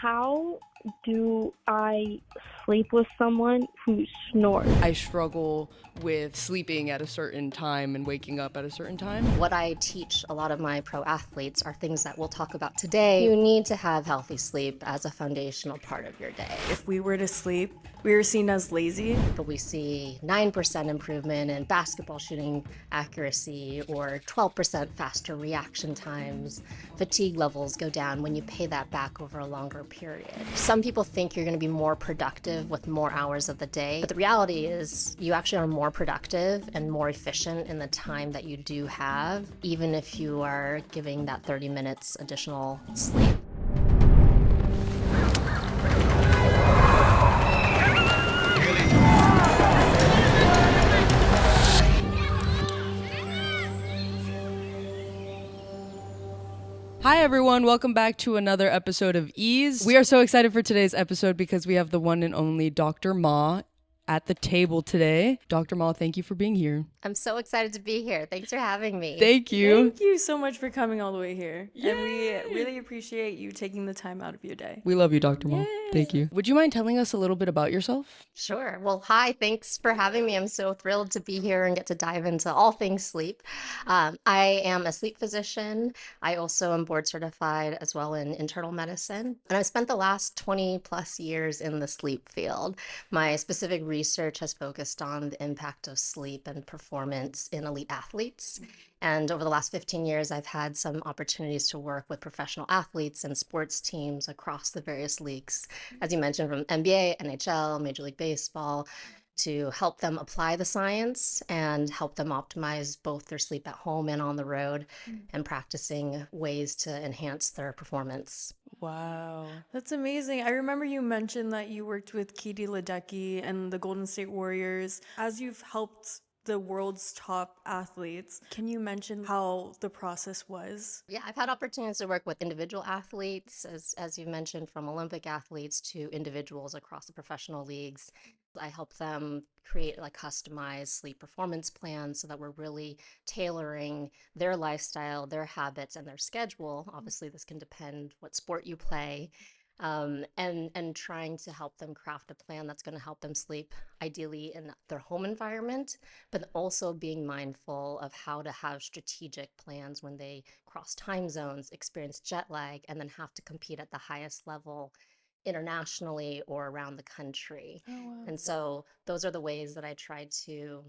How do I sleep with someone who snores? I struggle with sleeping at a certain time and waking up at a certain time. What I teach a lot of my pro athletes are things that we'll talk about today. You need to have healthy sleep as a foundational part of your day. If we were to sleep, we were seen as lazy. But we see 9% improvement in basketball shooting accuracy or 12% faster reaction times. Fatigue levels go down when you pay that back over a longer period. Some people think you're going to be more productive with more hours of the day, but the reality is you actually are more productive and more efficient in the time that you do have, even if you are giving that 30 minutes additional sleep. Hi everyone, welcome back to another episode of Ease. We are so excited for today's episode because we have the one and only Dr. Mah at the table today. Dr. Mah, thank you for being here. I'm so excited to be here. Thanks for having me. Thank you. Thank you so much for coming all the way here. Yay! And we really appreciate you taking the time out of your day. We love you, Dr. Mah. Yay. Thank you. Would you mind telling us a little bit about yourself? Sure. Well, hi. Thanks for having me. I'm so thrilled to be here and get to dive into all things sleep. I am a sleep physician. I also am board certified as well in internal medicine. And I've spent the last 20 plus years in the sleep field. My specific research has focused on the impact of sleep and performance in elite athletes. And over the last 15 years, I've had some opportunities to work with professional athletes and sports teams across the various leagues, as you mentioned, from NBA, NHL, Major League Baseball, to help them apply the science and help them optimize both their sleep at home and on the road and practicing ways to enhance their performance. Wow. That's amazing. I remember you mentioned that you worked with Katie Ledecky and the Golden State Warriors. As you've helped the world's top athletes, can you mention how the process was? Yeah, I've had opportunities to work with individual athletes, as you mentioned, from Olympic athletes to individuals across the professional leagues. I help them create like customized sleep performance plans so that we're really tailoring their lifestyle, their habits, and their schedule. Obviously, this can depend what sport you play. And trying to help them craft a plan that's going to help them sleep ideally in their home environment, but also being mindful of how to have strategic plans when they cross time zones, experience jet lag, and then have to compete at the highest level internationally or around the country. Oh, wow. And so those are the ways that I try to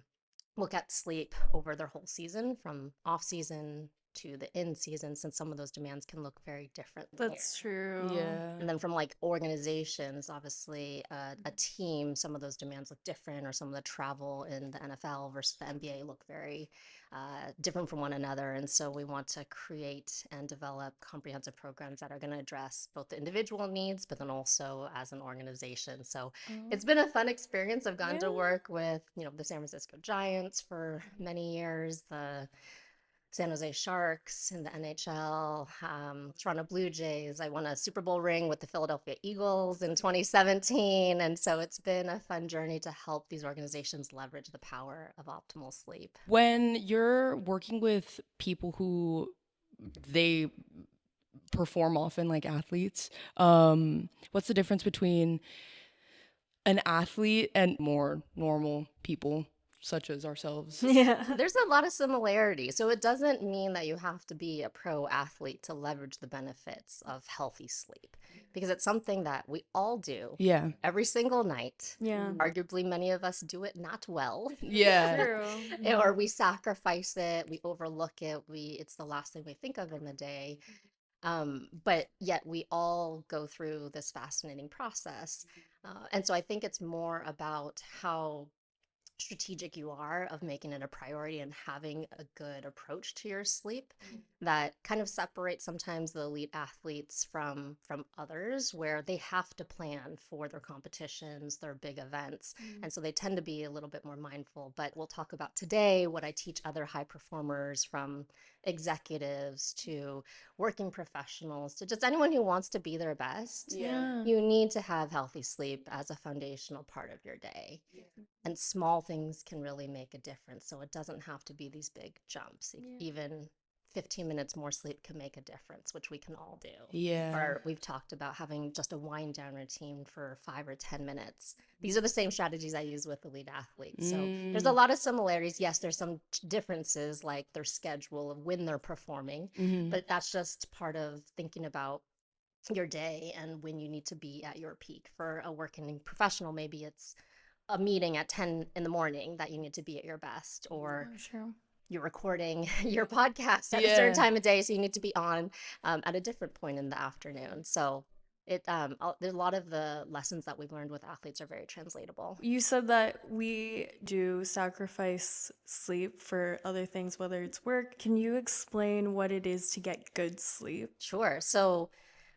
look at sleep over their whole season, from off season to the in season, since some of those demands can look very different That's true. Yeah. and then from like organizations, obviously a team, some of those demands look different, or some of the travel in the NFL versus the NBA look very different from one another. And so we want to create and develop comprehensive programs that are going to address both the individual needs, but then also as an organization. So it's been a fun experience. I've gotten to work with, the San Francisco Giants for many years, the San Jose Sharks in the NHL, Toronto Blue Jays. I won a Super Bowl ring with the Philadelphia Eagles in 2017. And so it's been a fun journey to help these organizations leverage the power of optimal sleep. When you're working with people who they perform often like athletes, what's the difference between an athlete and more normal people such as ourselves? Yeah. There's a lot of similarity. So it doesn't mean that you have to be a pro athlete to leverage the benefits of healthy sleep, because it's something that we all do Yeah. every single night. Yeah. Arguably, many of us do it not well. Yeah. True. Or we sacrifice it, we overlook it, it's the last thing we think of in the day. But yet we all go through this fascinating process. And so I think it's more about how strategic you are of making it a priority and having a good approach to your sleep that kind of separates sometimes the elite athletes from others, where they have to plan for their competitions, their big events, and so they tend to be a little bit more mindful. But we'll talk about today what I teach other high performers, from executives to working professionals to just anyone who wants to be their best. Yeah. You need to have healthy sleep as a foundational part of your day. And small things can really make a difference. So it doesn't have to be these big jumps. Even 15 minutes more sleep can make a difference, which we can all do. Yeah. Or we've talked about having just a wind down routine for 5 or 10 minutes. These are the same strategies I use with elite athletes. So there's a lot of similarities. Yes, there's some differences like their schedule of when they're performing, but that's just part of thinking about your day and when you need to be at your peak. For a working professional, maybe it's a meeting at 10 in the morning that you need to be at your best, or you're recording your podcast at a certain time of day, so you need to be on at a different point in the afternoon. So there's a lot of the lessons that we've learned with athletes are very translatable. You said that we do sacrifice sleep for other things, whether it's work. Can you explain what it is to get good sleep? Sure. So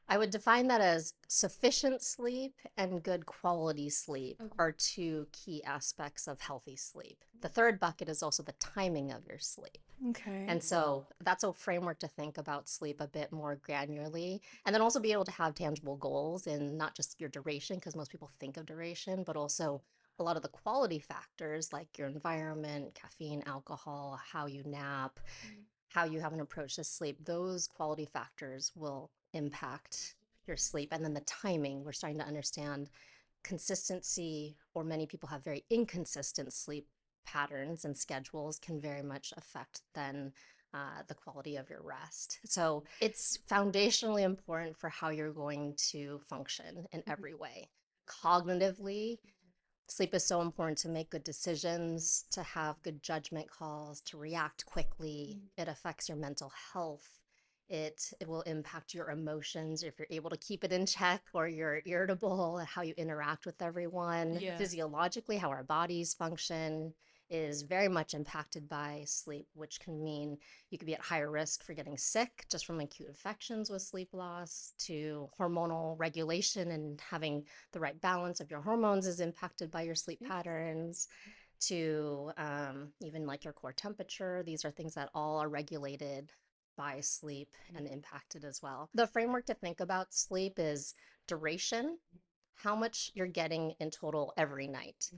I would define that as sufficient sleep and good quality sleep are two key aspects of healthy sleep. The third bucket is also the timing of your sleep. Okay. And so that's a framework to think about sleep a bit more granularly, and then also be able to have tangible goals in not just your duration, because most people think of duration, but also a lot of the quality factors like your environment, caffeine, alcohol, how you nap, how you have an approach to sleep. Those quality factors will impact your sleep. And then the timing, we're starting to understand consistency, or many people have very inconsistent sleep patterns and schedules, can very much affect then the quality of your rest. So it's foundationally important for how you're going to function in every way. Cognitively, sleep is so important to make good decisions, to have good judgment calls, to react quickly. It affects your mental health. It will impact your emotions, if you're able to keep it in check, or you're irritable, how you interact with everyone. Physiologically, how our bodies function is very much impacted by sleep, which can mean you could be at higher risk for getting sick just from acute infections with sleep loss, to hormonal regulation and having the right balance of your hormones is impacted by your sleep patterns, to even like your core temperature. These are things that all are regulated by sleep and impacted as well. The framework to think about sleep is duration, how much you're getting in total every night.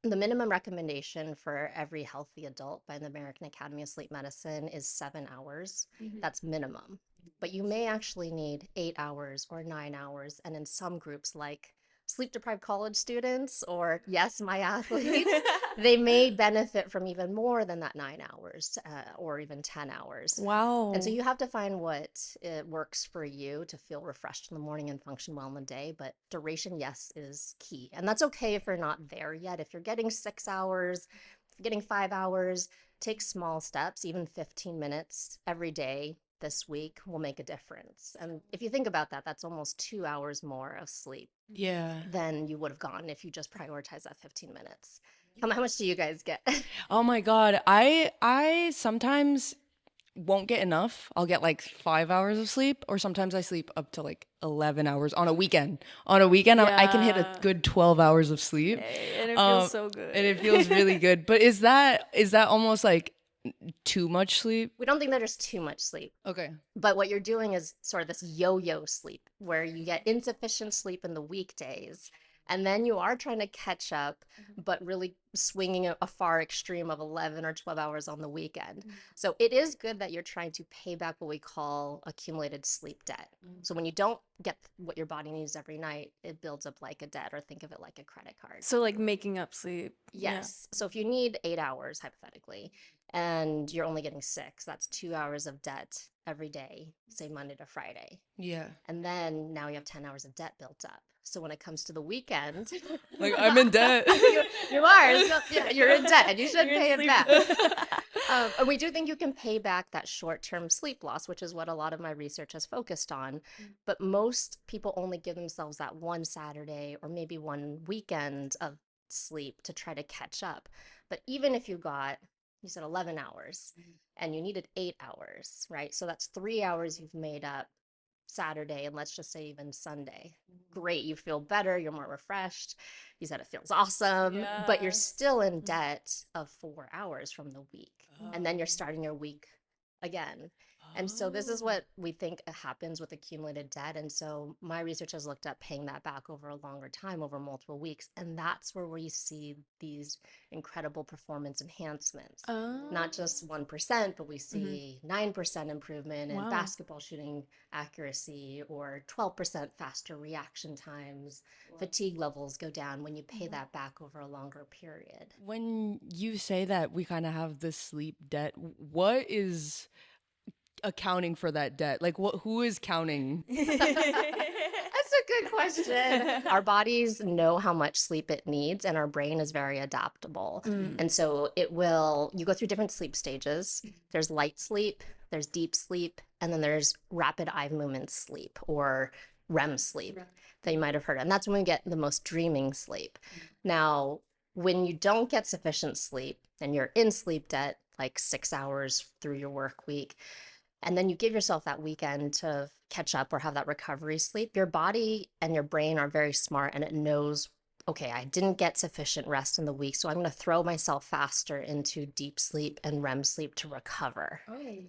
The minimum recommendation for every healthy adult by the American Academy of Sleep Medicine is 7 hours. That's minimum. But you may actually need 8 hours or 9 hours. And in some groups, like sleep deprived college students, or yes, my athletes, they may benefit from even more than that 9 hours or even 10 hours. Wow. And so you have to find what works for you to feel refreshed in the morning and function well in the day. But duration, yes, is key. And that's okay if you're not there yet. If you're getting 6 hours, if you're getting 5 hours, take small steps. Even 15 minutes every day this week will make a difference. And if you think about that, that's almost 2 hours more of sleep than you would have gotten if you just prioritize that 15 minutes. How much do you guys get? Oh my God. I sometimes won't get enough. I'll get like 5 hours of sleep, or sometimes I sleep up to like 11 hours on a weekend. On a weekend, I can hit a good 12 hours of sleep. And it feels so good. And it feels really good. But is that almost like too much sleep? We don't think that there's too much sleep. Okay. But what you're doing is sort of this yo-yo sleep, where you get insufficient sleep in the weekdays, and then you are trying to catch up, but really swinging a far extreme of 11 or 12 hours on the weekend. So it is good that you're trying to pay back what we call accumulated sleep debt. So when you don't get what your body needs every night, it builds up like a debt, or think of it like a credit card. So like making up sleep. Yes. So if you need 8 hours, hypothetically, and you're only getting 6, that's 2 hours of debt every day, say Monday to Friday. Yeah. And then now you have 10 hours of debt built up. So when it comes to the weekend, like I'm in debt. you are. So, yeah, you're in debt, and you should pay it back. And we do think you can pay back that short-term sleep loss, which is what a lot of my research has focused on. But most people only give themselves that one Saturday or maybe one weekend of sleep to try to catch up. But even if you said 11 hours and you needed 8 hours, right? So that's 3 hours you've made up Saturday, and let's just say even Sunday. Great, you feel better, you're more refreshed. You said it feels awesome, but you're still in debt of 4 hours from the week. And then you're starting your week again. And so this is Oh. what we think happens with accumulated debt. And so my research has looked at paying that back over a longer time, over multiple weeks. And that's where we see these incredible performance enhancements. Not Oh. just 1%, but we Hmm. see 9% improvement in Wow. basketball shooting accuracy, or 12% faster reaction times. Fatigue levels go down when you pay that back over a longer period. When you say that we kind of have this sleep debt, what is accounting for that debt? Like who is counting? That's a good question. Our bodies know how much sleep it needs, and our brain is very adaptable. Mm. And so you go through different sleep stages. There's light sleep, there's deep sleep, and then there's rapid eye movement sleep, or REM sleep, that you might have heard of. And that's when we get the most dreaming sleep. Now, when you don't get sufficient sleep and you're in sleep debt, like 6 hours through your work week, and then you give yourself that weekend to catch up or have that recovery sleep, your body and your brain are very smart, and it knows, okay, I didn't get sufficient rest in the week, so I'm going to throw myself faster into deep sleep and REM sleep to recover.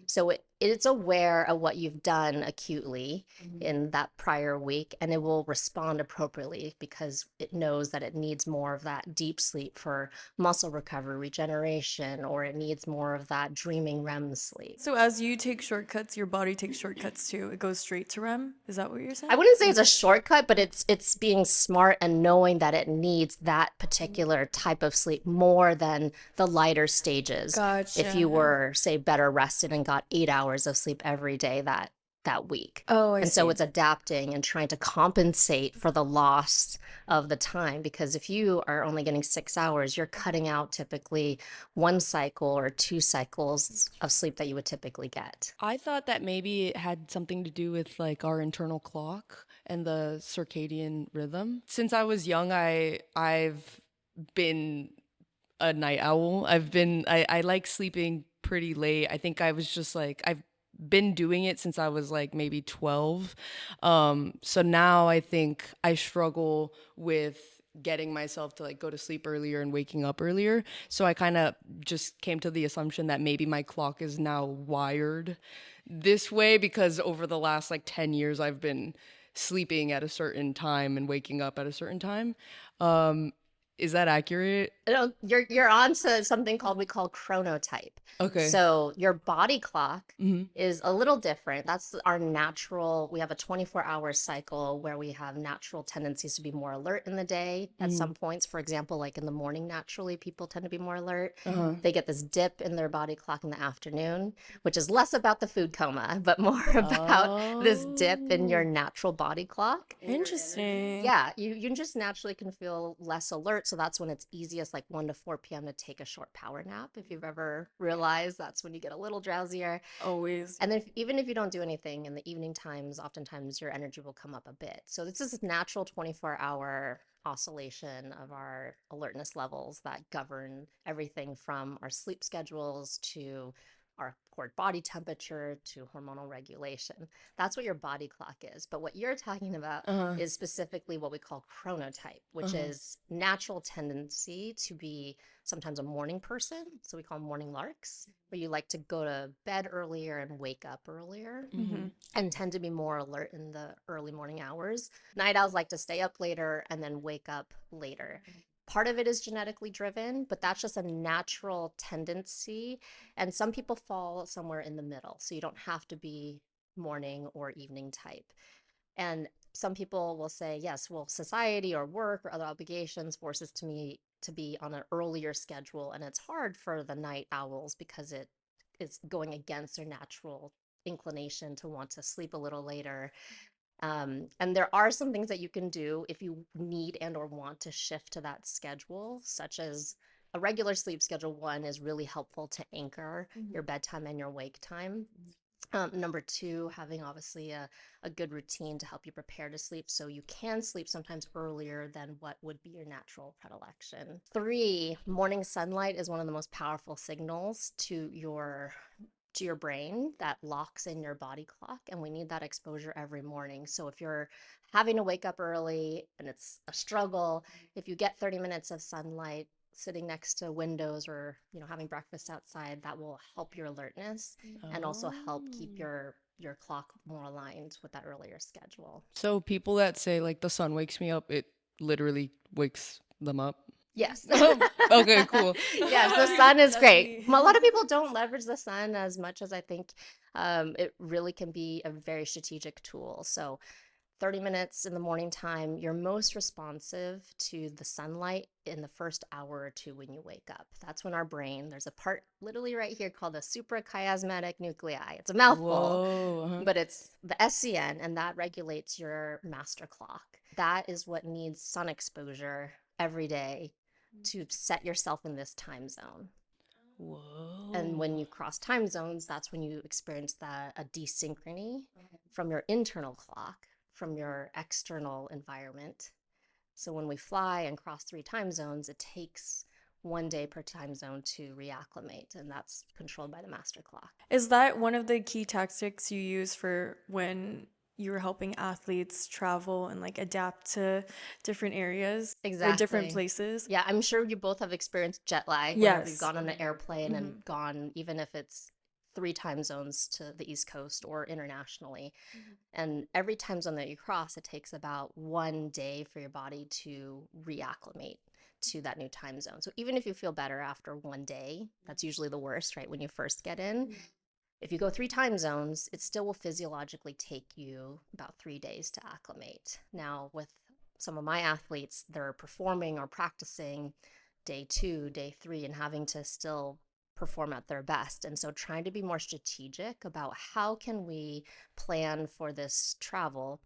So it's aware of what you've done acutely in that prior week, and it will respond appropriately because it knows that it needs more of that deep sleep for muscle recovery, regeneration, or it needs more of that dreaming REM sleep. So as you take shortcuts, your body takes shortcuts too. It goes straight to REM. Is that what you're saying? I wouldn't say it's a shortcut, but it's being smart and knowing that it needs that particular type of sleep more than the lighter stages. If you Gotcha. were, say, better rested and got 8 hours of sleep every day that week. Oh, I And so see. it's adapting and trying to compensate for the loss of the time, because if you are only getting 6 hours, you're cutting out typically one cycle or two cycles of sleep that you would typically get. I thought that maybe it had something to do with like our internal clock and the circadian rhythm. Since I was young, I've been a night owl. I like sleeping pretty late. I think I was just like I've been doing it since I was like maybe 12. So now I think I struggle with getting myself to like go to sleep earlier and waking up earlier. So I kind of just came to the assumption that maybe my clock is now wired this way because over the last like 10 years I've been sleeping at a certain time and waking up at a certain time. Is that accurate? No, you're on to something we call chronotype. Okay. So your body clock Hmm. is a little different. That's our natural. We have a 24-hour cycle where we have natural tendencies to be more alert in the day at some points. For example, like in the morning, naturally, people tend to be more alert. Uh-huh. They get this dip in their body clock in the afternoon, which is less about the food coma, but more about this dip in your Oh. natural body clock. Interesting. Yeah, you just naturally can feel less alert. So that's when it's easiest, like 1 to 4 p.m., to take a short power nap. If you've ever realized, that's when you get a little drowsier. Always. And then even if you don't do anything in the evening times, oftentimes your energy will come up a bit. So this is natural 24-hour oscillation of our alertness levels that govern everything from our sleep schedules to our core body temperature to hormonal regulation. That's what your body clock is. But what you're talking about Uh-huh. is specifically what we call chronotype, which Uh-huh. is natural tendency to be sometimes a morning person. So we call them morning larks, where you like to go to bed earlier and wake up earlier Mm-hmm. and tend to be more alert in the early morning hours. Night owls like to stay up later and then wake up later. Part of it is genetically driven, but that's just a natural tendency. And some people fall somewhere in the middle. So you don't have to be morning or evening type. And some people will say, yes, well, society or work or other obligations forces me to be on an earlier schedule. And it's hard for the night owls because it is going against their natural inclination to want to sleep a little later. And there are some things that you can do if you need and or want to shift to that schedule, such as a regular sleep schedule. One is really helpful to anchor your bedtime and your wake time. Number two, having obviously a good routine to help you prepare to sleep so you can sleep sometimes earlier than what would be your natural predilection. Three, morning sunlight is one of the most powerful signals to your brain that locks in your body clock, and we need that exposure every morning. So if you're having to wake up early and it's a struggle, if you get 30 minutes of sunlight sitting next to windows or, having breakfast outside, that will help your alertness and also help keep Oh. your clock more aligned with that earlier schedule. So people that say like the sun wakes me up, it literally wakes them up. Yes. Okay, cool. Yes, the sun is That's great. me. A lot of people don't leverage the sun as much as I think. It really can be a very strategic tool. So 30 minutes in the morning time, you're most responsive to the sunlight in the first hour or two when you wake up. That's when our brain, there's a part literally right here called the suprachiasmatic nuclei. It's a mouthful, Whoa. Uh-huh. but it's the SCN, and that regulates your master clock. That is what needs sun exposure every day to set yourself in this time zone. And when Whoa. you cross time zones, that's when you experience a desynchrony from your internal clock, from your external environment. So when we fly and cross 3 time zones, it takes 1 day per time zone to reacclimate, and that's controlled by the master clock. Is that one of the key tactics you use for when you're helping athletes travel and like adapt to different areas or different Exactly. places? Yeah, I'm sure you both have experienced jet lag whenever you've Yes. gone on an airplane Mhm. and gone, even if it's 3 time zones to the East Coast or internationally. And every time zone that you cross, it takes about 1 day for your body to reacclimate to that new time zone. So even if you feel better after 1 day, that's usually the worst, right? When you first get in. If you go 3 time zones, it still will physiologically take you about 3 days to acclimate. Now, with some of my athletes, they're performing or practicing day 2, day 3, and having to still perform at their best. And so trying to be more strategic about how can we plan for this travel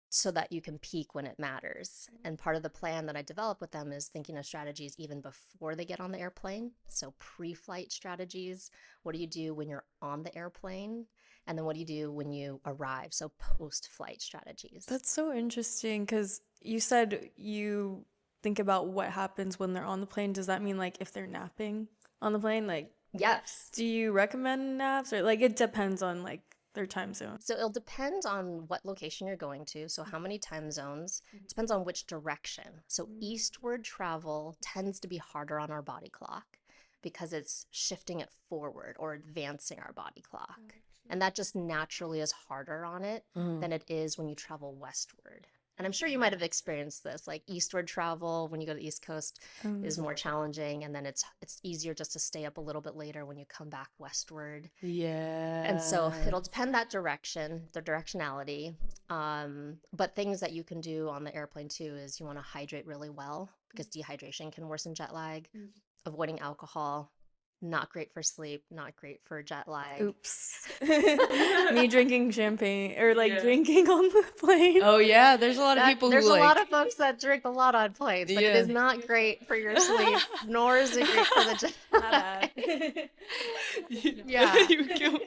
so that you can peak when it matters. And part of the plan that I develop with them is thinking of strategies even before they get on the airplane. So pre-flight strategies. What do you do when you're on the airplane? And then what do you do when you arrive? So post-flight strategies. That's so interesting because you said you think about what happens when they're on the plane. Does that mean like if they're napping on the plane? Like, Yes. do you recommend naps or like it depends on like their time zone? So it'll depend on what location you're going to. So how many time zones, depends on which direction. So eastward travel tends to be harder on our body clock because it's shifting it forward or advancing our body clock. And that just naturally is harder on it than it is when you travel westward. And I'm sure you might have experienced this, like eastward travel when you go to the East Coast is more challenging, and then it's easier just to stay up a little bit later when you come back westward. Yeah. And so it'll depend that direction, the directionality. But things that you can do on the airplane too is you want to hydrate really well because dehydration can worsen jet lag. Avoiding alcohol, not great for sleep, not great for jet lag. Oops. Me drinking champagne or like drinking on the plane. Oh yeah, there's a lot of people There's who a like lot of folks that drink a lot on planes, but it is Yeah. not great for your sleep, nor is it great for the jet lag. Yeah. You kill-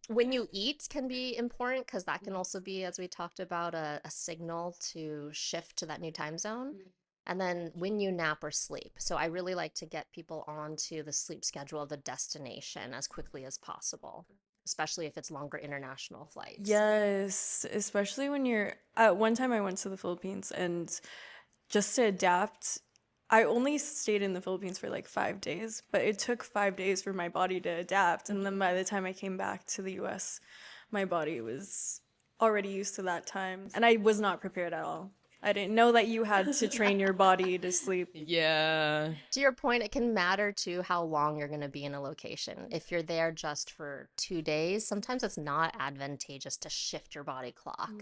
When you eat can be important because that can also be, as we talked about, a signal to shift to that new time zone. And then when you nap or sleep. So I really like to get people onto the sleep schedule of the destination as quickly as possible, especially if it's longer international flights. Yes, especially when you're at one time I went to the Philippines and just to adapt, I only stayed in the Philippines for like 5 days, but it took 5 days for my body to adapt. And then by the time I came back to the US, my body was already used to that time. And I was not prepared at all. I didn't know that you had to train your body to sleep. Yeah. To your point, it can matter to how long you're going to be in a location. If you're there just for 2 days, sometimes it's not advantageous to shift your body clock.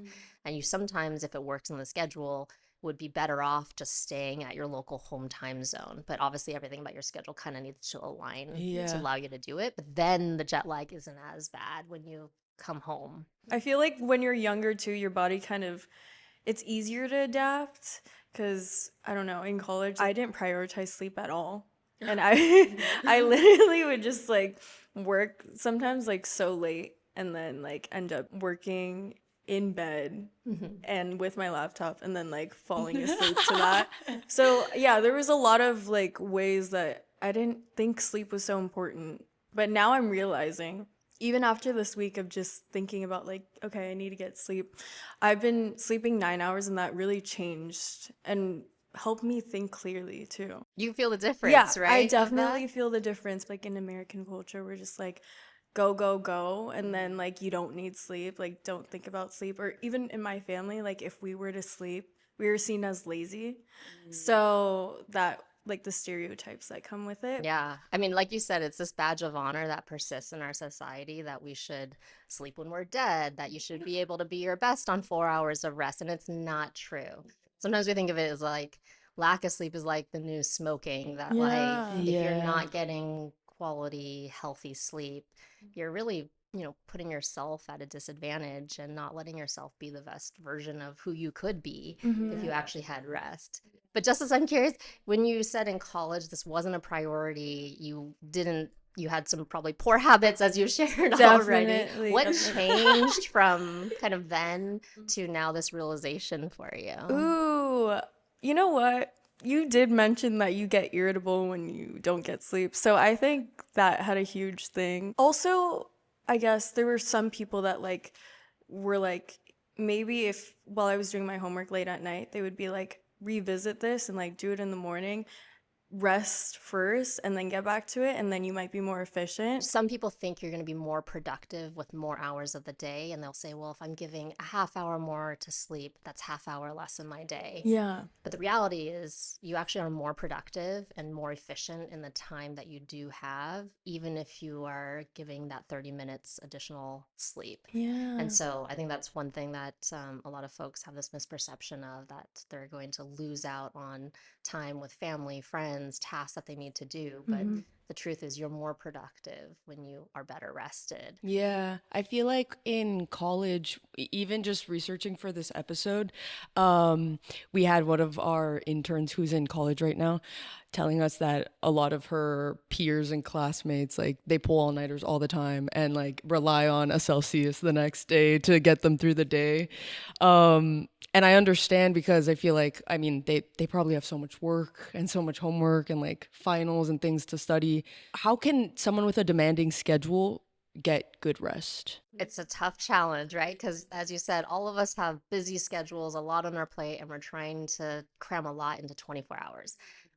And you sometimes, if it works in the schedule, would be better off just staying at your local home time zone. But obviously everything about your schedule kind of needs to align Yeah. to allow you to do it. But then the jet lag isn't as bad when you come home. I feel like when you're younger too, your body kind of, it's easier to adapt because I don't know, in college, I didn't prioritize sleep at all. And I literally would just like work sometimes like so late and then like end up working in bed and with my laptop and then like falling asleep to that. So yeah, there was a lot of like ways that I didn't think sleep was so important. But now I'm realizing, even after this week of just thinking about like, okay, I need to get sleep, I've been sleeping 9 hours and that really changed. And help me think clearly too. You feel the Yeah, difference, I right? Of definitely that? feel the difference. Like in American culture, we're just like, go, go, go. And then like you don't need sleep. Like don't think about sleep. Or even in my family, like if we were to sleep, we were seen as lazy. So that like the stereotypes that come with it. Yeah. I mean, like you said, it's this badge of honor that persists in our society that we should sleep when we're dead, that you should be able to be your best on 4 hours of rest. And it's not true. Sometimes we think of it as like lack of sleep is like the new smoking, that like Yeah. if you're Yeah. not getting quality, healthy sleep, you're really, putting yourself at a disadvantage and not letting yourself be the best version of who you could be if you actually had rest. But Justice, I'm curious, when you said in college this wasn't a priority, you had some probably poor habits as you shared already. Definitely. What changed from kind of then to now this realization for you? Ooh, you know what? You did mention that you get irritable when you don't get sleep. So I think that had a huge thing. Also, I guess there were some people that like were like maybe if while I was doing my homework late at night, they would be like revisit this and like do it in the morning, rest first and then get back to it and then you might be more efficient. Some people think you're going to be more productive with more hours of the day, and they'll say, well, if I'm giving a half hour more to sleep, that's half hour less in my day. Yeah. But the reality is, you actually are more productive and more efficient in the time that you do have, even if you are giving that 30 minutes additional sleep. Yeah. And so I think that's one thing that a lot of folks have this misperception of, that they're going to lose out on time with family, friends, tasks that they need to do. But the truth is, you're more productive when you are better rested. Yeah, I feel like in college, even just researching for this episode, we had one of our interns who's in college right now telling us that a lot of her peers and classmates, like, they pull all-nighters all the time and like rely on a Celsius the next day to get them through the day. And I understand, because I feel like, I mean, they probably have so much work and so much homework and like finals and things to study. How can someone with a demanding schedule get good rest? It's a tough challenge, right? Because as you said, all of us have busy schedules, a lot on our plate, and we're trying to cram a lot into 24 hours.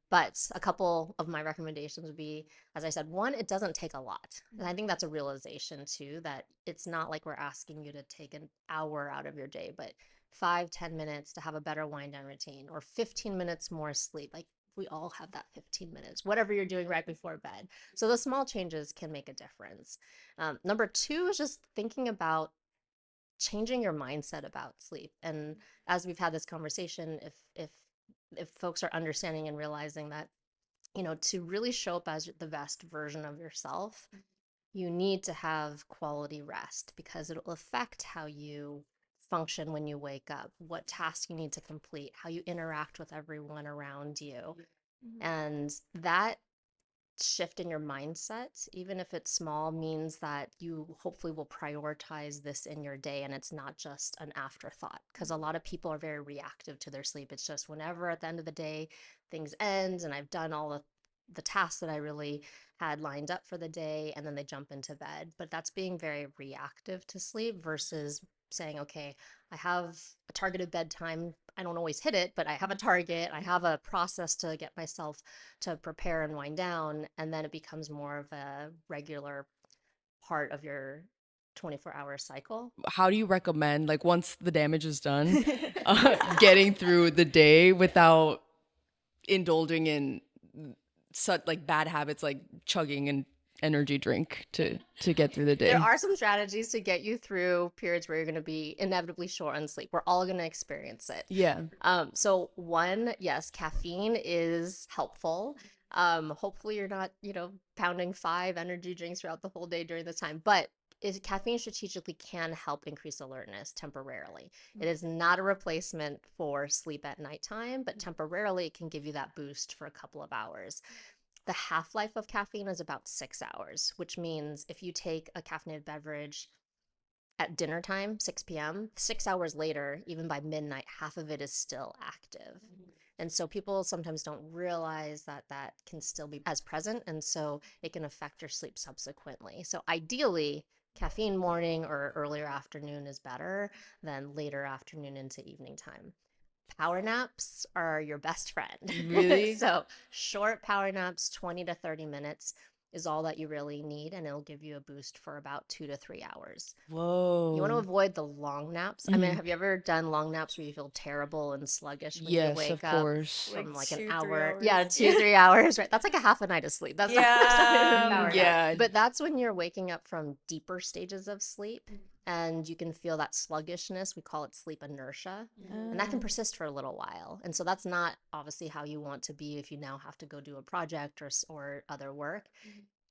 But a couple of my recommendations would be, as I said, one, it doesn't take a lot. And I think that's a realization too, that it's not like we're asking you to take an hour out of your day, but 5, 10 minutes to have a better wind down routine, or 15 minutes more sleep. Like, we all have that 15 minutes, whatever you're doing right before bed. So those small changes can make a difference. Number two is just thinking about changing your mindset about sleep. And as we've had this conversation, if folks are understanding and realizing that, to really show up as the best version of yourself, you need to have quality rest, because it will affect how you function when you wake up, what tasks you need to complete, how you interact with everyone around you. And that shift in your mindset, even if it's small, means that you hopefully will prioritize this in your day, and it's not just an afterthought. Because a lot of people are very reactive to their sleep. It's just whenever at the end of the day things end and I've done all of the tasks that I really had lined up for the day, and then they jump into bed. But that's being very reactive to sleep versus saying, okay, I have a targeted bedtime. I don't always hit it, but I have a target. I have a process to get myself to prepare and wind down. And then it becomes more of a regular part of your 24-hour cycle. How do you recommend, like, once the damage is done, getting through the day without indulging in such like bad habits like chugging an energy drink to get through the day? There are some strategies to get you through periods where you're going to be inevitably short on sleep. We're all going to experience it. Yeah. So one, yes, caffeine is helpful. Hopefully you're not, pounding 5 energy drinks throughout the whole day during this time, but caffeine strategically can help increase alertness temporarily. It is not a replacement for sleep at nighttime, but temporarily it can give you that boost for a couple of hours. The half-life of caffeine is about 6 hours, which means if you take a caffeinated beverage at dinner time, 6 p.m., 6 hours later, even by midnight, half of it is still active. And so people sometimes don't realize that that can still be as present, and so it can affect your sleep subsequently. So ideally, caffeine morning or earlier afternoon is better than later afternoon into evening time. power naps are your best friend. Really? So short power naps, 20 to 30 minutes is all that you really need, and it'll give you a boost for about 2 to 3 hours. Whoa. You want to avoid the long naps. I mean, have you ever done long naps where you feel terrible and sluggish when you Yes, wake of up course. from like an 2, 3 hour? Yeah, hours. 2, 3 hours, right? That's like a half a night of sleep. That's not Yeah. a power nap. Yeah. But that's when you're waking up from deeper stages of sleep, and you can feel that sluggishness. We call it sleep inertia, and that can persist for a little while. And so that's not obviously how you want to be if you now have to go do a project or other work.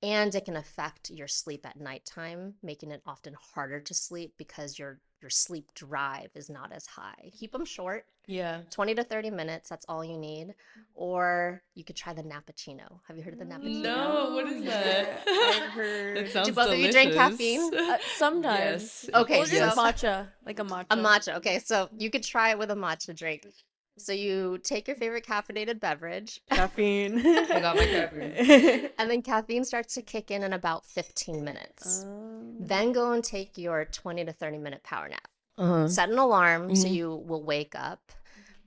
And it can affect your sleep at nighttime, making it often harder to sleep because your sleep drive is not as high. Keep them short, Yeah. 20 to 30 minutes, that's all you need. Or you could try the nappuccino. Have you heard of the nappuccino? No, what is that? I've heard. That sounds Do both of you delicious. drink caffeine? Sometimes. Yes. Okay, We'll so drink matcha, like a matcha. a matcha. Okay, so you could try it with a matcha drink. So you take your favorite caffeinated beverage, Caffeine. I got my caffeine. and then caffeine starts to kick in about 15 minutes. Then go and take your 20 to 30 minute power nap. Uh-huh. Set an alarm so you will wake up.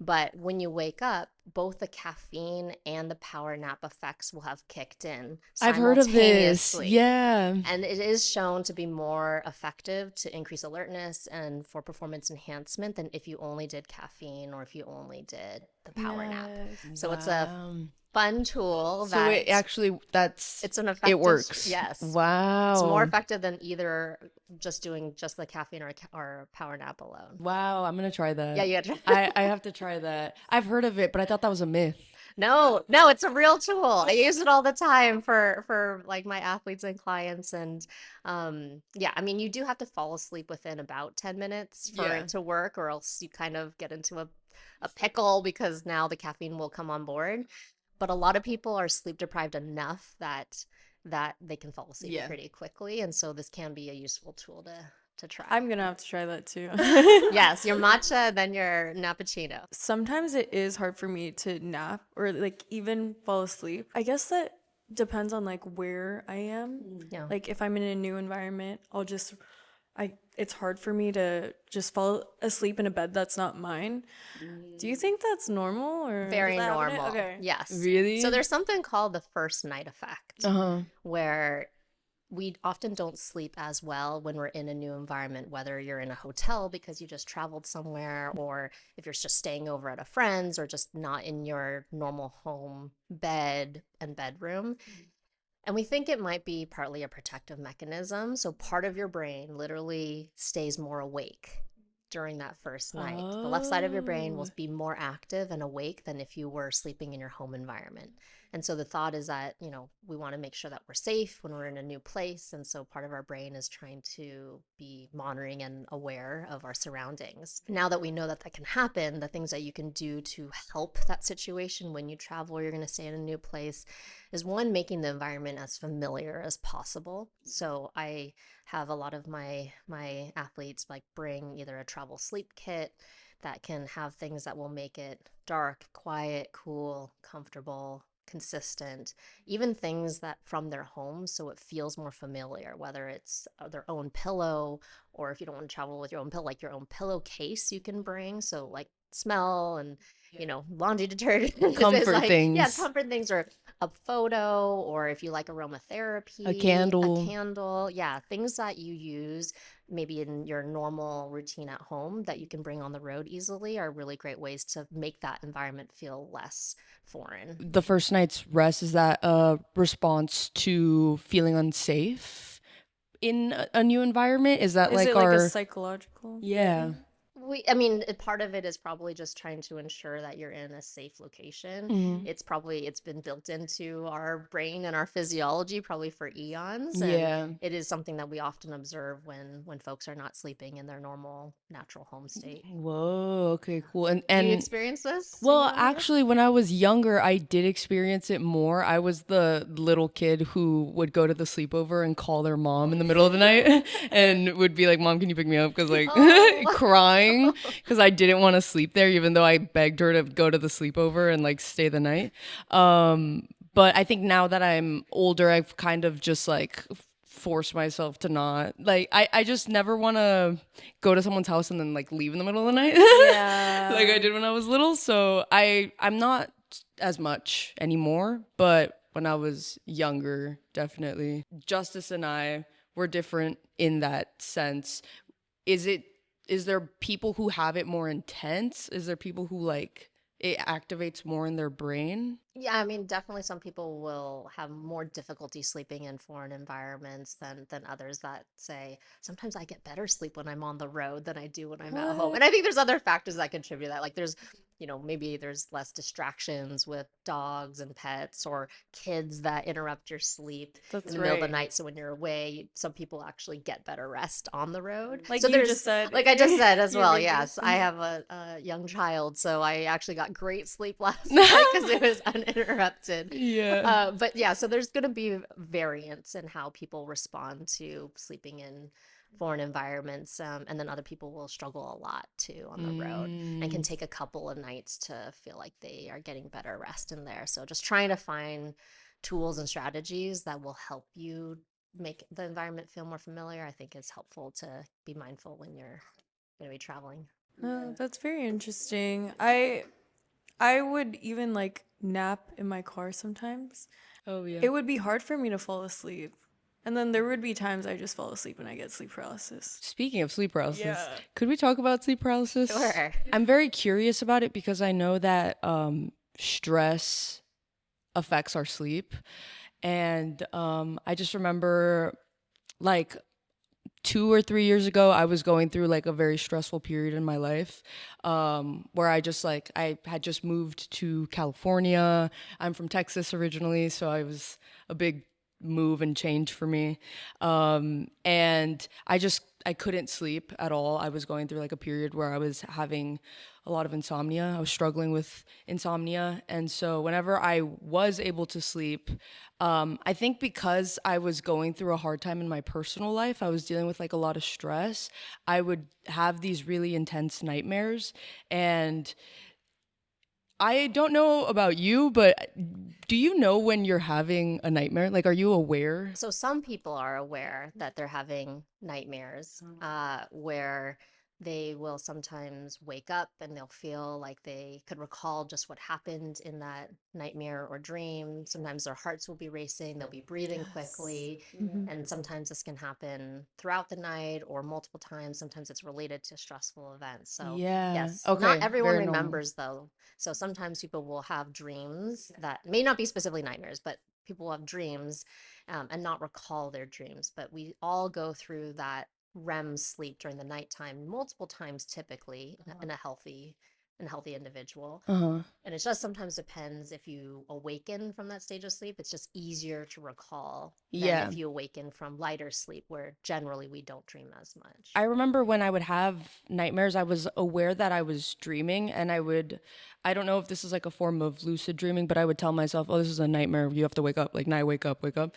But when you wake up, both the caffeine and the power nap effects will have kicked in I've heard of this. simultaneously. Yeah. And it is shown to be more effective to increase alertness and for performance enhancement than if you only did caffeine or if you only did the power nap. So it's a Wow. fun tool So that it actually it's an effective, it works. Yes. Wow. It's more effective than either just doing just the caffeine or power nap alone. Wow, I'm gonna try that. Yeah, you gotta try. I have to try that. I've heard of it, but I thought that was a myth. No, it's a real tool. I use it all the time for like my athletes and clients. And yeah, I mean, you do have to fall asleep within about 10 minutes for Yeah. it to work, or else you kind of get into a pickle because now the caffeine will come on board. But a lot of people are sleep deprived enough that they can fall asleep Yeah. pretty quickly. And so this can be a useful tool to try. I'm gonna have to try that too. Yes, your matcha, then your nappuccino. Sometimes it is hard for me to nap or like even fall asleep. I guess that depends on like where I am. Yeah. Like if I'm in a new environment, it's hard for me to just fall asleep in a bed that's not mine. Do you think that's normal or Very does that happen? normal. Okay. Yes. Really? So there's something called the first night effect, Uh-huh. where we often don't sleep as well when we're in a new environment, whether you're in a hotel because you just traveled somewhere, or if you're just staying over at a friend's, or just not in your normal home bed and bedroom. And we think it might be partly a protective mechanism. So part of your brain literally stays more awake during that first night. The left side of your brain will be more active and awake than if you were sleeping in your home environment. And so the thought is that, we want to make sure that we're safe when we're in a new place. And so part of our brain is trying to be monitoring and aware of our surroundings. Now that we know that can happen, the things that you can do to help that situation when you travel or you're going to stay in a new place is, one, making the environment as familiar as possible. So I have a lot of my athletes bring either a travel sleep kit that can have things that will make it dark, quiet, cool, comfortable, consistent, even things that from their home, so it feels more familiar, whether it's their own pillow, or if you don't want to travel with your own pillow, like your own pillowcase you can bring, so like smell and laundry detergent, Comfort things. Yeah, comfort things, or a photo, or if you like aromatherapy, A candle. Yeah, things that you use maybe in your normal routine at home that you can bring on the road easily are really great ways to make that environment feel less foreign. The first night's rest, is that a response to feeling unsafe in a new environment? Is that Is like it our like a psychological? Yeah. Part of it is probably just trying to ensure that you're in a safe location. Mhm. It's been built into our brain and our physiology probably for eons. And Yeah. it is something that we often observe when folks are not sleeping in their normal natural home state. Whoa, okay, cool. Do you And experience this? well, Juliana? actually, when I was younger, I did experience it more. I was the little kid who would go to the sleepover and call their mom in the middle of the night and would be like, "Mom, can you pick me up?" Because Oh. crying because I didn't want to sleep there, even though I begged her to go to the sleepover and stay the night. But I think now that I'm older, I've kind of just force myself to not. Like, I just never want to go to someone's house and then like leave in the middle of the night. Yeah. Like I did when I was little. So I'm not as much anymore, but when I was younger, definitely. Justice and I were different in that sense. Is there people who have it more intense? Is there people who like it activates more in their brain? Yeah, I mean, definitely some people will have more difficulty sleeping in foreign environments than others that say, sometimes I get better sleep when I'm on the road than I do when I'm at home. What? And I think there's other factors that contribute to that. Like there's, maybe there's less distractions with dogs and pets or kids that interrupt your sleep in That's the middle of the right. night. So when you're away, some people actually get better rest on the road. Like So you there's, just said. like I just said as You're well, making yes, I some- have a young child, so I actually got great sleep last night because it was uninterrupted. Yeah. But yeah, so there's going to be variance in how people respond to sleeping in foreign environments. And then other people will struggle a lot too on the road and can take a couple of nights to feel like they are getting better rest in there. So just trying to find tools and strategies that will help you make the environment feel more familiar, I think is helpful to be mindful when you're going to be traveling. Oh, that's very interesting. I would even like nap in my car sometimes. Oh yeah. It would be hard for me to fall asleep. And then there would be times I just fall asleep and I get sleep paralysis. Speaking of sleep paralysis, Yeah. could we talk about sleep paralysis? Sure. I'm very curious about it because I know that stress affects our sleep. And I just remember like 2 or 3 years ago, I was going through like a very stressful period in my life where I had just moved to California. I'm from Texas originally, so I was a big move and change for me. And I couldn't sleep at all. I was going through like a period where I was having a lot of insomnia. I was struggling with insomnia. And so whenever I was able to sleep, I think because I was going through a hard time in my personal life, I was dealing with like a lot of stress. I would have these really intense nightmares. And I don't know about you, but do you know when you're having a nightmare? Like, are you aware? So some people are aware that they're having nightmares, where they will sometimes wake up and they'll feel like they could recall just what happened in that nightmare or dream. Sometimes their hearts will be racing, they'll be breathing quickly, and sometimes this can happen throughout the night or multiple times. Sometimes it's related to stressful events. So Yeah. yes, Okay. not everyone very normal. remembers though. So sometimes people will have dreams that may not be specifically nightmares, but people will have dreams and not recall their dreams. But we all go through that REM sleep during the nighttime multiple times, typically in a healthy individual. Uh-huh. And it just sometimes depends if you awaken from that stage of sleep. It's just easier to recall than Yeah. if you awaken from lighter sleep, where generally we don't dream as much. I remember when I would have nightmares, I was aware that I was dreaming, and I don't know if this is like a form of lucid dreaming, but I would tell myself, oh, this is a nightmare. You have to wake up. Like, now wake up, wake up.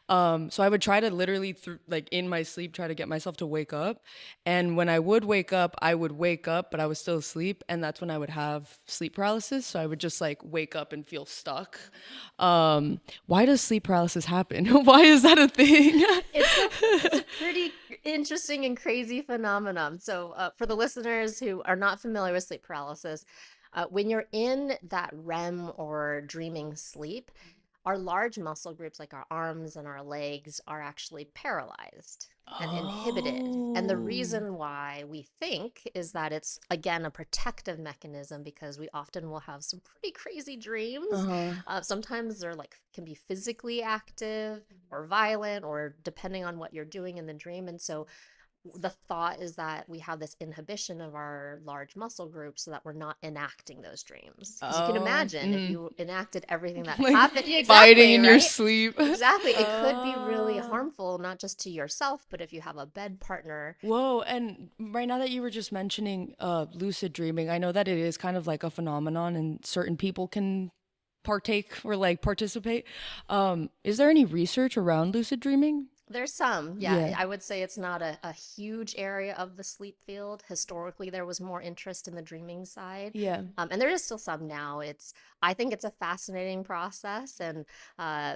So I would try to literally, like in my sleep, try to get myself to wake up. And when I would wake up, but I was still asleep. And that's when I would have sleep paralysis. So I would just like wake up and feel stuck. Why does sleep paralysis happen? Why is that a thing? It's a pretty interesting and crazy phenomenon. So, for the listeners who are not familiar with sleep paralysis, when you're in that REM or dreaming sleep, our large muscle groups like our arms and our legs are actually paralyzed and inhibited. And the Oh. reason why we think is that it's, again, a protective mechanism, because we often will have some pretty crazy dreams. Uh-huh. Sometimes they're like can be physically active or violent, or depending on what you're doing in the dream. And so the thought is that we have this inhibition of our large muscle groups so that we're not enacting those dreams. Because you can Oh, imagine if you enacted everything that Like happened, yeah, fighting exactly, in your right? sleep. Exactly. It could be really Oh. harmful, not just to yourself, but if you have a bed partner. Whoa, and right now that you were just mentioning lucid dreaming, I know that it is kind of like a phenomenon and certain people can partake or like participate. Is there any research around lucid dreaming? There's some, yeah. Yeah. I would say it's not a huge area of the sleep field. Historically, there was more interest in the dreaming side. Yeah. And there is still some now. I think it's a fascinating process, and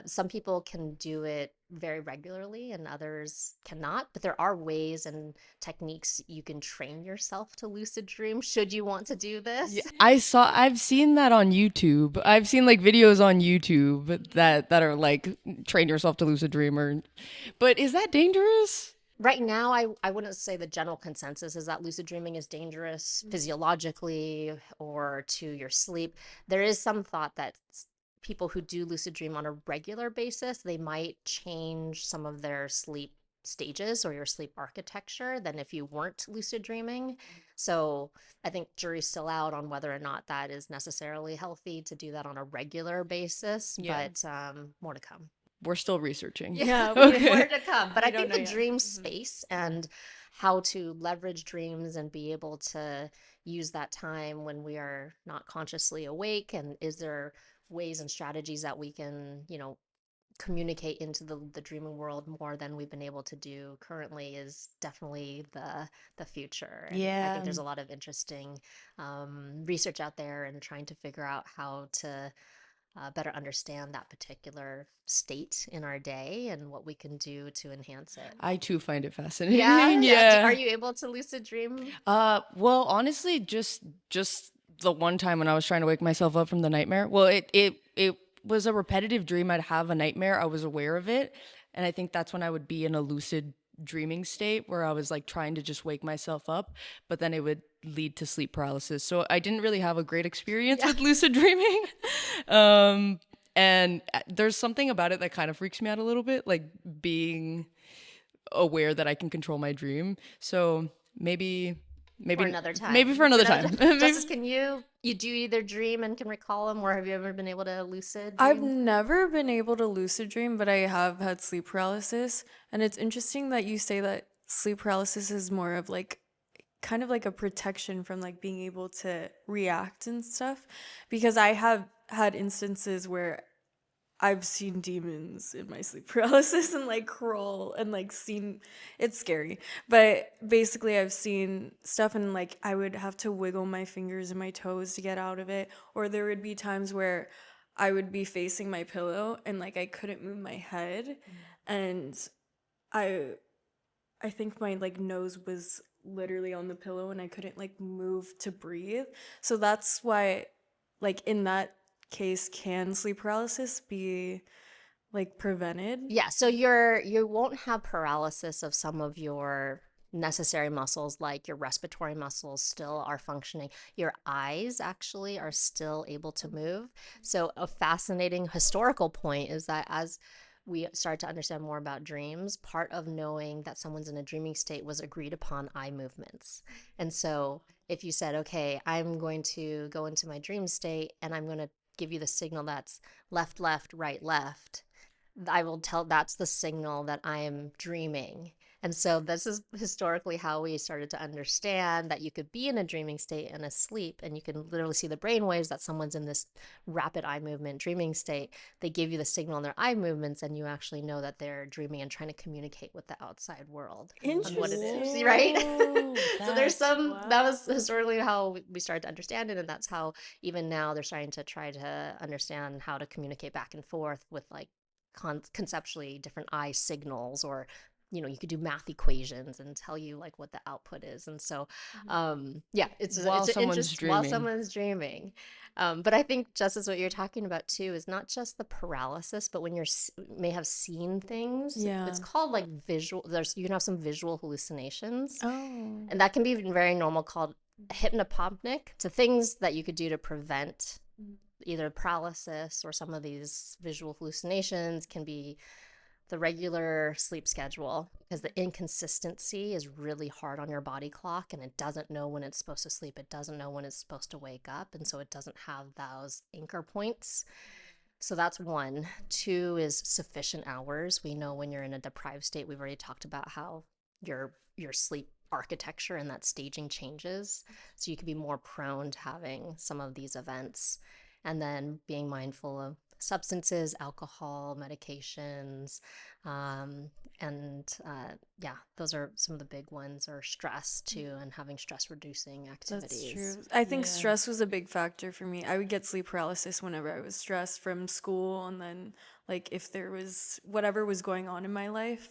some people can do it very regularly and others cannot, but there are ways and techniques you can train yourself to lucid dream should you want to do Yeah, this. I've seen that on YouTube. I've seen like videos on YouTube that are like train yourself to lucid dream but is that dangerous? Right now, I wouldn't say the general consensus is that lucid dreaming is dangerous physiologically or to your sleep. There is some thought that people who do lucid dream on a regular basis, they might change some of their sleep stages or your sleep architecture than if you weren't lucid dreaming. So I think jury's still out on whether or not that is necessarily healthy to do that on a regular basis, Yeah. but more to come. We're still researching. Yeah, More to come. But we I don't think know the yet. dream space and how to leverage dreams and be able to use that time when we are not consciously awake, and is there ways and strategies that we can, communicate into the dreaming world more than we've been able to do currently, is definitely the future. And I Yeah. think there's a lot of interesting research out there and trying to figure out how to better understand that particular state in our day and what we can do to enhance it. I too find it fascinating. Yeah. Yeah. Are you able to lucid dream? Well, honestly, just the one time when I was trying to wake myself up from the nightmare. Well, it was a repetitive dream. I'd have a nightmare. I was aware of it, and I think that's when I would be in a lucid dreaming state where I was like trying to just wake myself up, but then it would lead to sleep paralysis. So I didn't really have a great experience with lucid dreaming. And there's something about it that kind of freaks me out a little bit, like being aware that I can control my dream. So maybe For another time. Maybe for another time. Justice, can you do you either dream and can recall them, or have you ever been able to lucid I've dream? never been able to lucid dream, but I have had sleep paralysis. And it's interesting that you say that sleep paralysis is more of like kind of like a protection from like being able to react and stuff, because I have had instances where I've seen demons in my sleep paralysis and like crawl and like seen, it's scary. But basically I've seen stuff and like I would have to wiggle my fingers and my toes to get out of it, or there would be times where I would be facing my pillow and like I couldn't move my head, and I I think my like nose was literally on the pillow and I couldn't like move to breathe. So that's why, like in that case, can sleep paralysis be like prevented? Yeah, so you won't have paralysis of some of your necessary muscles, like your respiratory muscles still are functioning. Your eyes actually are still able to move. So a fascinating historical point is that as we start to understand more about dreams, part of knowing that someone's in a dreaming state was agreed upon eye movements. And so if you said, okay, I'm going to go into my dream state and I'm going to give you the signal that's left, left, right, left, I will tell that's the signal that I am dreaming. And so this is historically how we started to understand that you could be in a dreaming state and asleep, and you can literally see the brain waves that someone's in this rapid eye movement dreaming state. They give you the signal in their eye movements, and you actually know that they're dreaming and trying to communicate with the outside world on what it is, right? So there's some, that was historically how we started to understand it, and that's how even now they're starting to try to understand how to communicate back and forth with like conceptually different eye signals, or you could do math equations and tell you like what the output is. And so yeah, While it's an someone's interest while dreaming. someone's dreaming. But I think just as what you're talking about too is not just the paralysis, but when may have seen things. Yeah. It's called like visual, you can have some visual hallucinations, Oh. and that can be very normal, called hypnopompic, to things that you could do to prevent either paralysis or some of these visual hallucinations. Can be the regular sleep schedule, because the inconsistency is really hard on your body clock, and it doesn't know when it's supposed to sleep. It doesn't know when it's supposed to wake up. And so it doesn't have those anchor points. So that's one. Two is sufficient hours. We know when you're in a deprived state, we've already talked about how your sleep architecture and that staging changes. So you could be more prone to having some of these events. And then being mindful of substances, alcohol, medications, and yeah, those are some of the big ones, or stress too, and having stress reducing activities. That's true. I think Yeah. stress was a big factor for me. I would get sleep paralysis whenever I was stressed from school, and then like if there was whatever was going on in my life,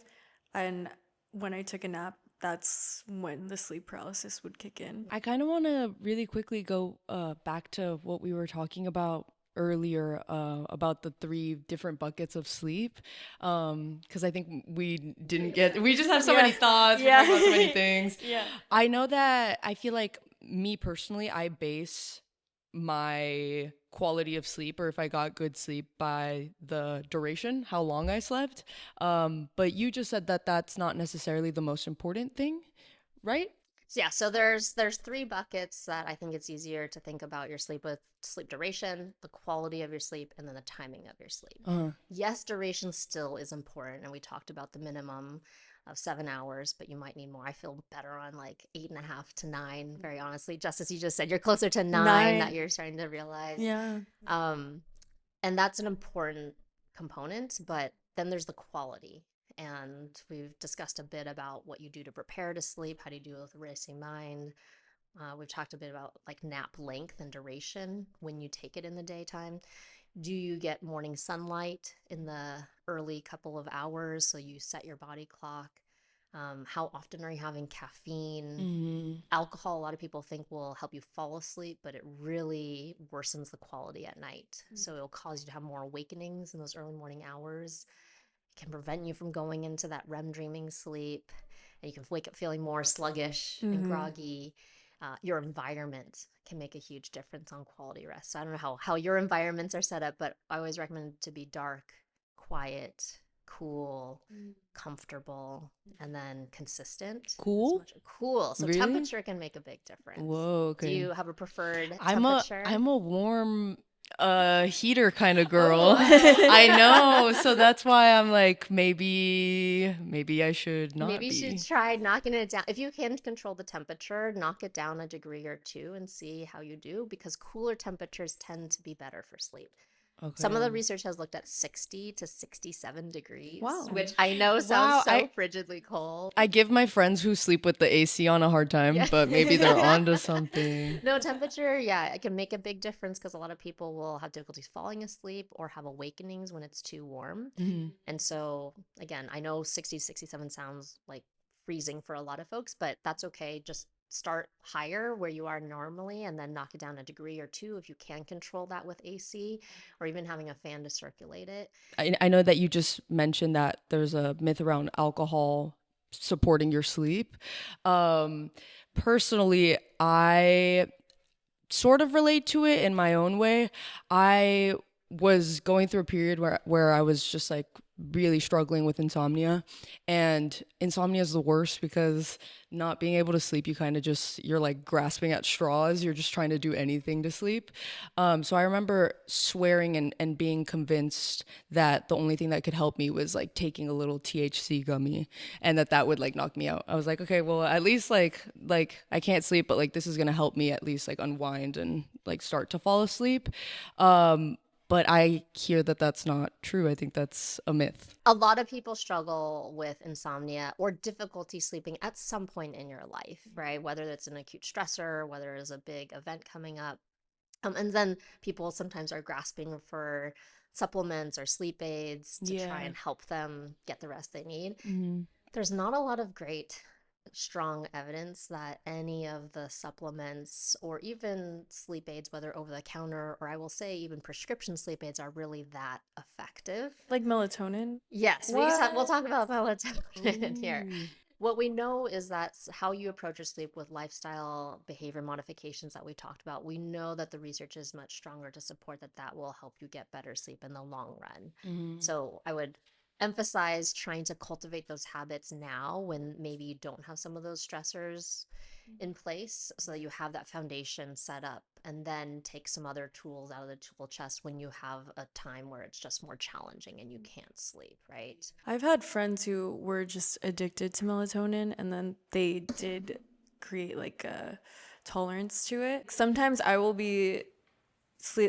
and when I took a nap, that's when the sleep paralysis would kick in. I kind of want to really quickly go back to what we were talking about earlier about the 3 different buckets of sleep, because I think we just have so many thoughts, we're talking about so many things. Yeah. I know that I feel like me personally, I base my quality of sleep, or if I got good sleep, by the duration, how long I slept. But you just said that that's not necessarily the most important thing, right? Yeah, so there's 3 buckets that I think it's easier to think about your sleep with: sleep duration, the quality of your sleep, and then the timing of your sleep. Yes, duration still is important, and we talked about the minimum of 7 hours, but you might need more. I feel better on like 8.5 to 9, very honestly. Just as you just said, you're closer to 9 that you're starting to realize. Yeah. And that's an important component, but then there's the quality. And we've discussed a bit about what you do to prepare to sleep. How do you deal with a racing mind? We've talked a bit about like nap length and duration when you take it in the daytime. Do you get morning sunlight in the early couple of hours, so you set your body clock? How often are you having caffeine? Alcohol, a lot of people think will help you fall asleep, but it really worsens the quality at night. So it'll cause you to have more awakenings in those early morning hours. It can prevent you from going into that REM dreaming sleep, and you can wake up feeling more sluggish and groggy. Your environment can make a huge difference on quality rest. So I don't know how your environments are set up, but I always recommend it to be dark, quiet, cool, comfortable, and then consistent. Cool? Cool. So Really? temperature can make a big difference. Whoa, okay. Do you have a preferred I'm temperature? a warm heater kind of girl. I know. So that's why I'm like, maybe I should not Maybe you be. should try knocking it down. If you can control the temperature, knock it down a degree or 2 and see how you do, because cooler temperatures tend to be better for sleep. Some of the research has looked at 60 to 67 degrees, Wow. which I know sounds so I- frigidly cold. I give my friends who sleep with the AC on a hard time, Yeah. but maybe they're onto something. No, temperature, yeah, it can make a big difference, because a lot of people will have difficulties falling asleep or have awakenings when it's too warm. And so, again, I know 60 to 67 sounds like freezing for a lot of folks, but that's okay. Just start higher where you are normally, and then knock it down a degree or 2 if you can control that with AC, or even having a fan to circulate it. I know that you just mentioned that there's a myth around alcohol supporting your sleep. Personally, I sort of relate to it in my own way. I was going through a period where I was just like really struggling with insomnia, and insomnia is the worst because not being able to sleep, you kind of just, you're like grasping at straws. You're just trying to do anything to sleep. So I remember swearing and being convinced that the only thing that could help me was like taking a little THC gummy, and that would like knock me out. I was like, okay, well, at least like I can't sleep, but like this is gonna help me at least like unwind and like start to fall asleep. But I hear that that's not true. I think that's a myth. A lot of people struggle with insomnia or difficulty sleeping at some point in your life, right? Whether it's an acute stressor, whether it's a big event coming up. And then people sometimes are grasping for supplements or sleep aids to try and help them get the rest they need. There's not a lot of great strong evidence that any of the supplements or even sleep aids, whether over the counter or I will say even prescription sleep aids, are really that effective. Like melatonin? Yes, we'll talk about melatonin here. What we know is that how you approach your sleep with lifestyle behavior modifications that we talked about, we know that the research is much stronger to support that will help you get better sleep in the long run. So I would emphasize trying to cultivate those habits now when maybe you don't have some of those stressors in place, so that you have that foundation set up, and then take some other tools out of the tool chest when you have a time where it's just more challenging and you can't sleep, right? I've had friends who were just addicted to melatonin, and then they did create like a tolerance to it. Sometimes I will be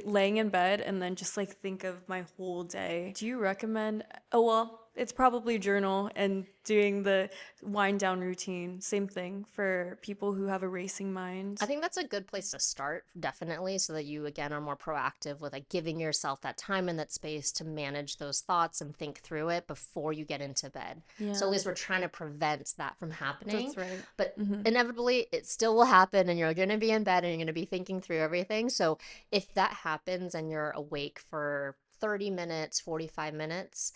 laying in bed and then just like think of my whole day. Do you recommend, oh, well, it's probably journal and doing the wind down routine. Same thing for people who have a racing mind. I think that's a good place to start, definitely, so that you again are more proactive with like giving yourself that time and that space to manage those thoughts and think through it before you get into bed. So at least we're trying to prevent that from happening. That's right. But inevitably, it still will happen, and you're going to be in bed and you're going to be thinking through everything. So if that happens and you're awake for 30 minutes, 45 minutes,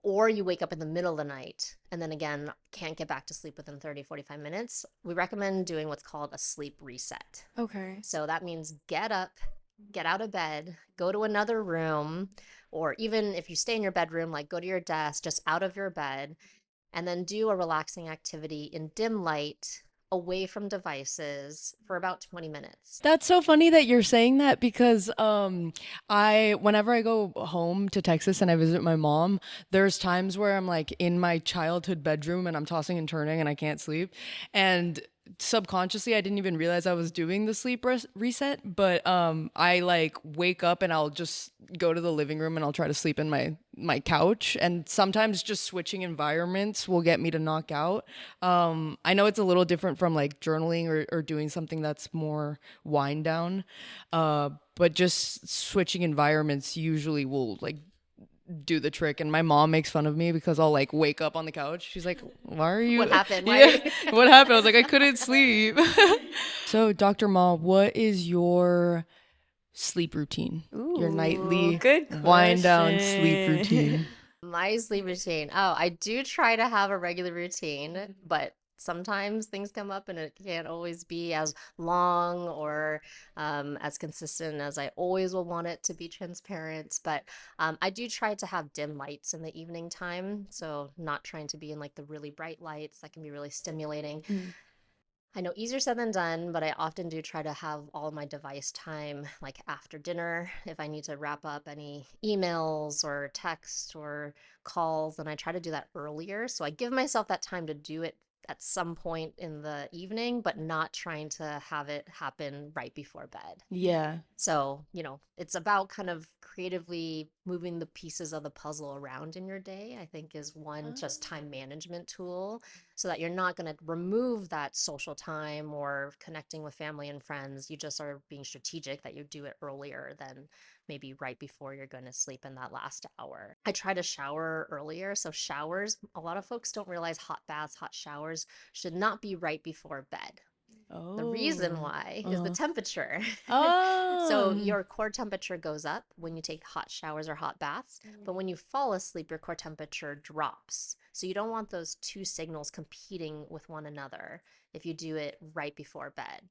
or you wake up in the middle of the night and then again can't get back to sleep within 30, 45 minutes, we recommend doing what's called a sleep reset. Okay. So that means get up, get out of bed, go to another room, or even if you stay in your bedroom, like go to your desk, just out of your bed, and then do a relaxing activity in dim light, away from devices for about 20 minutes. That's so funny that you're saying that because whenever I go home to Texas and I visit my mom, there's times where I'm like in my childhood bedroom and I'm tossing and turning and I can't sleep. And subconsciously I didn't even realize I was doing the sleep reset, but I like wake up and I'll just go to the living room and I'll try to sleep in my couch, and sometimes just switching environments will get me to knock out. I know it's a little different from like journaling or doing something that's more wind down, but just switching environments usually will like do the trick. And my mom makes fun of me because I'll like wake up on the couch. She's like, why are you, What happened? Yeah, what happened? I was like, I couldn't sleep. So Dr. Ma, what is your sleep routine? Your nightly good wind down sleep question. routine. My sleep routine. Oh, I do try to have a regular routine, but sometimes things come up and it can't always be as long or as consistent as I always will want it to be transparent. But I do try to have dim lights in the evening time. So not trying to be in like the really bright lights that can be really stimulating. I know easier said than done, but I often do try to have all my device time like after dinner if I need to wrap up any emails or text or calls, and I try to do that earlier. So I give myself that time to do it at some point in the evening, but not trying to have it happen right before bed. Yeah. So, it's about kind of creatively moving the pieces of the puzzle around in your day, I think is one just time management tool, so that you're not going to remove that social time or connecting with family and friends. You just are being strategic that you do it earlier than maybe right before you're going to sleep in that last hour. I try to shower earlier. So showers, a lot of folks don't realize hot baths, hot showers should not be right before bed. The reason why is the temperature. So your core temperature goes up when you take hot showers or hot baths, but when you fall asleep, your core temperature drops. So you don't want those two signals competing with one another if you do it right before bed.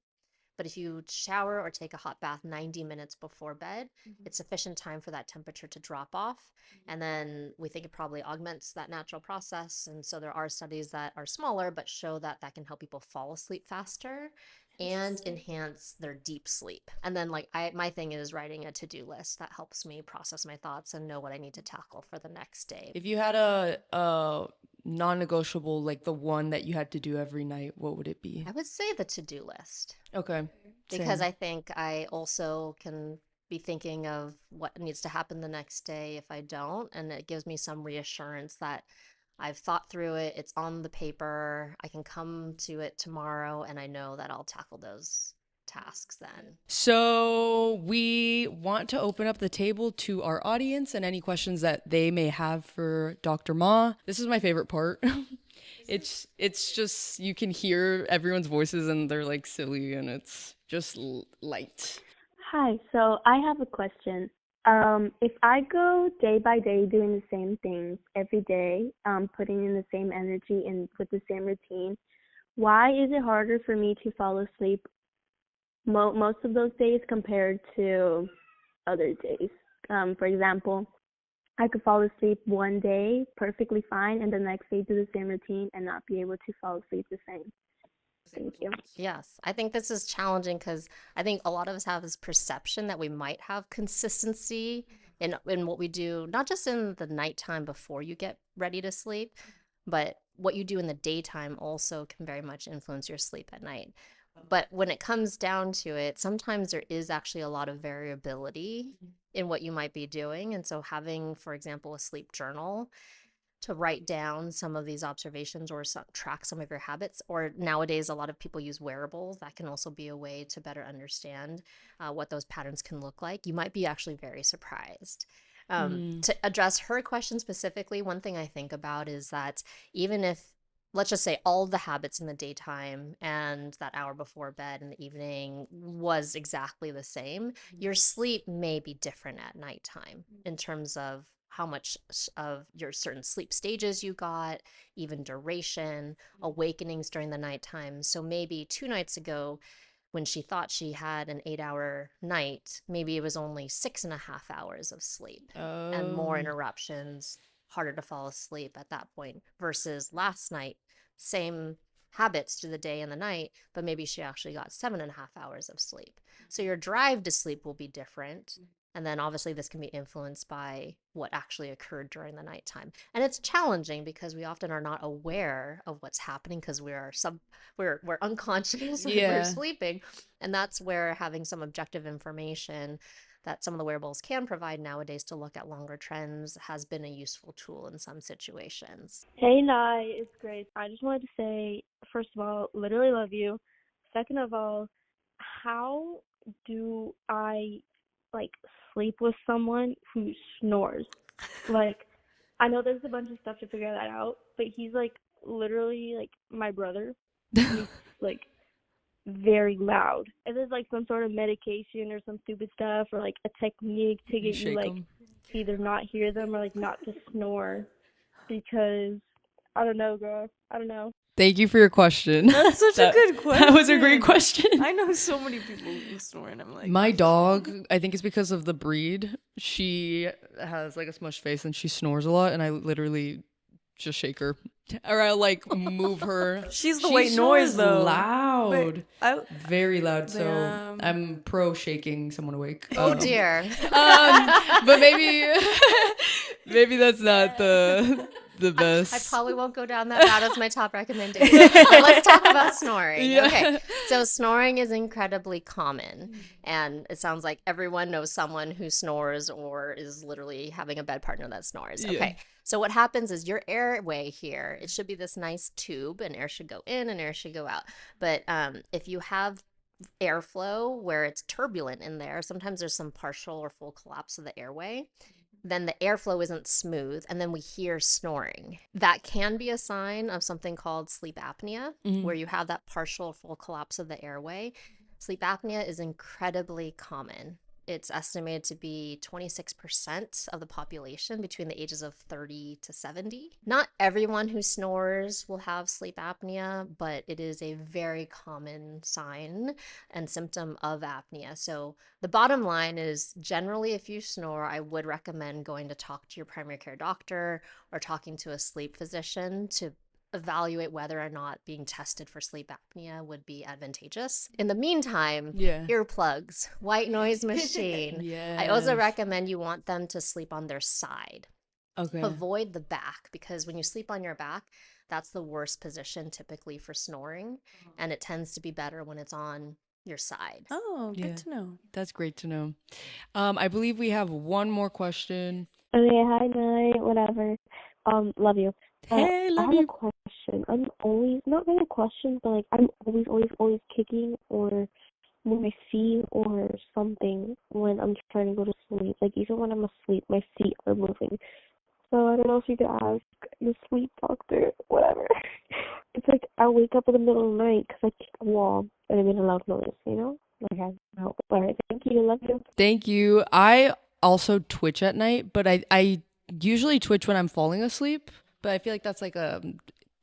But if you shower or take a hot bath 90 minutes before bed, it's sufficient time for that temperature to drop off. And then we think it probably augments that natural process. And so there are studies that are smaller, but show that that can help people fall asleep faster and enhance their deep sleep. And then my thing is writing a to-do list that helps me process my thoughts and know what I need to tackle for the next day. If you had a non-negotiable, like the one that you had to do every night, what would it be? I would say the to-do list. Okay. Because Same. I think I also can be thinking of what needs to happen the next day if I don't. And it gives me some reassurance that I've thought through it, it's on the paper, I can come to it tomorrow, and I know that I'll tackle those tasks then. So we want to open up the table to our audience and any questions that they may have for Dr. Ma. This is my favorite part. It's just, you can hear everyone's voices and they're like silly and it's just light. Hi, so I have a question. If I go day by day doing the same things every day, putting in the same energy and with the same routine, why is it harder for me to fall asleep most of those days compared to other days? For example, I could fall asleep one day perfectly fine and the next day do the same routine and not be able to fall asleep the same. Thank you. Yes, I think this is challenging because I think a lot of us have this perception that we might have consistency in what we do, not just in the nighttime before you get ready to sleep, but what you do in the daytime also can very much influence your sleep at night. But when it comes down to it, sometimes there is actually a lot of variability in what you might be doing. And so having, for example, a sleep journal to write down some of these observations or track some of your habits, or nowadays a lot of people use wearables. That can also be a way to better understand what those patterns can look like. You might be actually very surprised. To address her question specifically, one thing I think about is that even if, let's just say, all the habits in the daytime and that hour before bed in the evening was exactly the same, your sleep may be different at nighttime in terms of how much of your certain sleep stages you got, even duration, awakenings during the nighttime. So maybe 2 nights ago, when she thought she had an 8-hour night, maybe it was only 6.5 hours of sleep and more interruptions, harder to fall asleep at that point, versus last night, same habits through the day and the night, but maybe she actually got 7.5 hours of sleep. So your drive to sleep will be different. And then obviously this can be influenced by what actually occurred during the nighttime. And it's challenging because we often are not aware of what's happening because we're unconscious when we're sleeping. And that's where having some objective information that some of the wearables can provide nowadays to look at longer trends has been a useful tool in some situations. Hey, Nye, it's Grace. I just wanted to say, first of all, literally love you. Second of all, how do I, like, sleep with someone who snores? Like, I know there's a bunch of stuff to figure that out, but he's, like, literally, like, my brother. And he's, like, very loud. And there's, like, some sort of medication or some stupid stuff or, like, a technique to get you, like, to either not hear them or, like, not to snore. Because I don't know, girl. I don't know. Thank you for your question. That's such a good question. That was a great question. I know so many people who snore, and I'm like, my dog, I think it's because of the breed. She has like a smushed face and she snores a lot, and I literally just shake her or I like move her. She's the white noise though. Loud, very loud. So I'm pro shaking someone awake. Oh dear. But maybe that's not the best. I probably won't go down that route as my top recommendation. But let's talk about snoring. Yeah. Okay. So snoring is incredibly common. And it sounds like everyone knows someone who snores or is literally having a bed partner that snores. Okay. Yeah. So what happens is your airway here, it should be this nice tube and air should go in and air should go out. But if you have airflow where it's turbulent in there, sometimes there's some partial or full collapse of the airway, then the airflow isn't smooth, and then we hear snoring. That can be a sign of something called sleep apnea, where you have that partial or full collapse of the airway. Sleep apnea is incredibly common. It's estimated to be 26% of the population between the ages of 30 to 70. Not everyone who snores will have sleep apnea, but it is a very common sign and symptom of apnea. So the bottom line is generally if you snore, I would recommend going to talk to your primary care doctor or talking to a sleep physician to evaluate whether or not being tested for sleep apnea would be advantageous. In the meantime, earplugs, white noise machine. I also recommend you want them to sleep on their side. Okay. Avoid the back, because when you sleep on your back, that's the worst position typically for snoring, and it tends to be better when it's on your side. Oh, good to know. That's great to know. I believe we have one more question. Okay, hi, night, whatever. Love you. Hey, love I have you. a question. I'm always, not really a question, but like I'm always kicking or move my feet or something when I'm trying to go to sleep. Like even when I'm asleep, my feet are moving. So I don't know if you could ask the sleep doctor, whatever. It's like I wake up in the middle of the night because I kick a wall and I made a loud noise, you know? Like I hope. All right, thank you. Love you. Thank you. I also twitch at night, but I usually twitch when I'm falling asleep. But I feel like that's like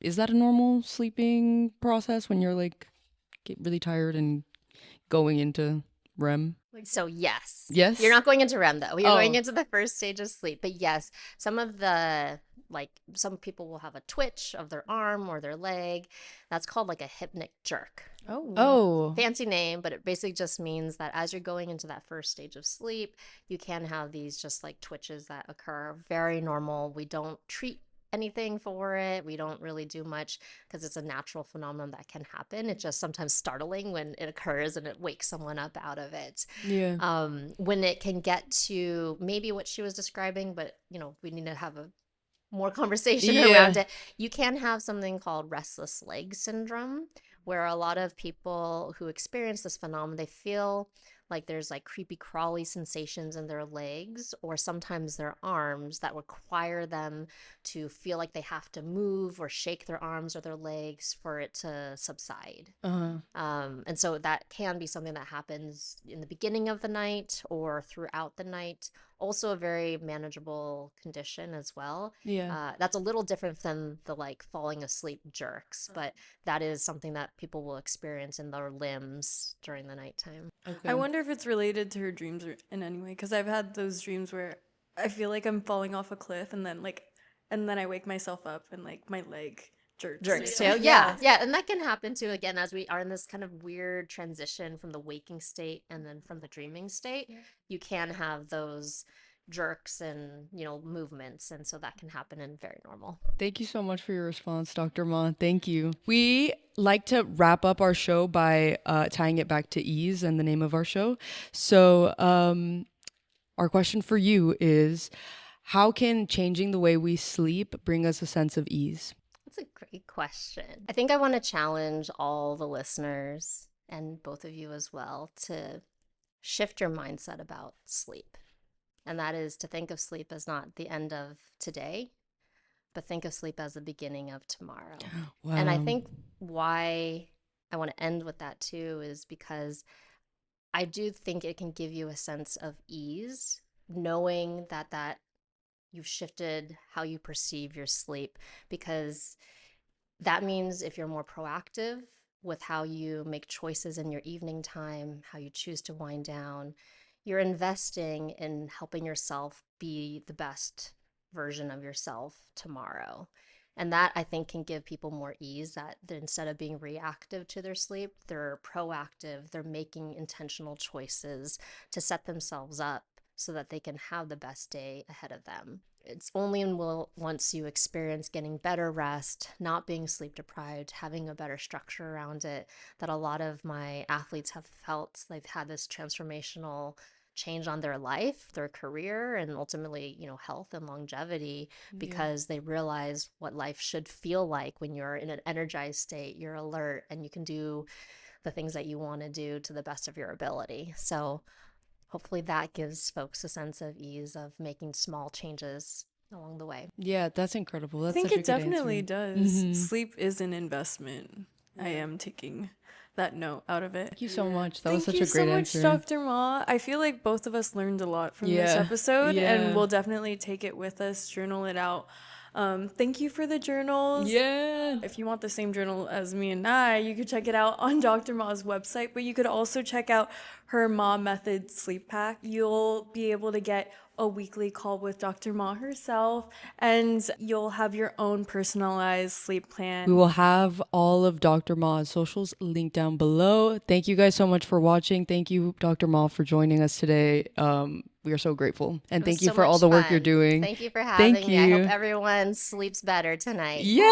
is that a normal sleeping process when you're like get really tired and going into REM? So yes. Yes? You're not going into REM though. You're going into the first stage of sleep. But yes, some people will have a twitch of their arm or their leg. That's called like a hypnic jerk. Oh. Fancy name, but it basically just means that as you're going into that first stage of sleep, you can have these just like twitches that occur. Very normal. We don't treat anything for it. We don't really do much because it's a natural phenomenon that can happen. It's just sometimes startling when it occurs and it wakes someone up out of it. Yeah. When it can get to maybe what she was describing, but we need to have a more conversation around it. You can have something called restless leg syndrome, where a lot of people who experience this phenomenon, they feel like there's like creepy crawly sensations in their legs or sometimes their arms that require them to feel like they have to move or shake their arms or their legs for it to subside. And so that can be something that happens in the beginning of the night or throughout the night. Also a very manageable condition as well. That's a little different than the like falling asleep jerks, but that is something that people will experience in their limbs during the nighttime. I wonder if it's related to her dreams in any way, because I've had those dreams where I feel like I'm falling off a cliff and then I wake myself up and like my leg jerks too. Yeah, and that can happen too, again, as we are in this kind of weird transition from the waking state and then from the dreaming state. You can have those jerks and movements, and so that can happen and very normal. Thank you so much for your response, Dr. Ma. Thank you. We like to wrap up our show by tying it back to ease and the name of our show. So our question for you is, how can changing the way we sleep bring us a sense of ease? That's a great question. I think I want to challenge all the listeners and both of you as well to shift your mindset about sleep. And that is to think of sleep as not the end of today, but think of sleep as the beginning of tomorrow. Wow. And I think why I want to end with that too is because I do think it can give you a sense of ease, knowing that you've shifted how you perceive your sleep, because that means if you're more proactive with how you make choices in your evening time, how you choose to wind down, you're investing in helping yourself be the best version of yourself tomorrow. And that, I think, can give people more ease, that instead of being reactive to their sleep, they're proactive. They're making intentional choices to set themselves up so that they can have the best day ahead of them. It's only once you experience getting better rest, not being sleep deprived, having a better structure around it, that a lot of my athletes have felt they've had this transformational change on their life, their career, and ultimately, health and longevity, because they realize what life should feel like when you're in an energized state, you're alert, and you can do the things that you want to do to the best of your ability. So hopefully that gives folks a sense of ease of making small changes along the way. Yeah, that's incredible. That's I think such a it good definitely answer. does. Sleep is an investment. I am taking that note out of it. Thank you so much. That was Thank such a great answer. Thank you so much, Dr. Ma. I feel like both of us learned a lot from this episode, and we'll definitely take it with us, journal it out. Thank you for the journals. Yeah. If you want the same journal as me and I, you could check it out on Dr. Ma's website, but you could also check out her Ma Method sleep pack. You'll be able to get a weekly call with Dr. Ma herself, and you'll have your own personalized sleep plan. We will have all of Dr. Ma's socials linked down below. Thank you guys so much for watching. Thank you, Dr. Ma, for joining us today. We are so grateful. And thank you for all the work you're doing. Thank you for having me. I hope everyone sleeps better tonight. Yay!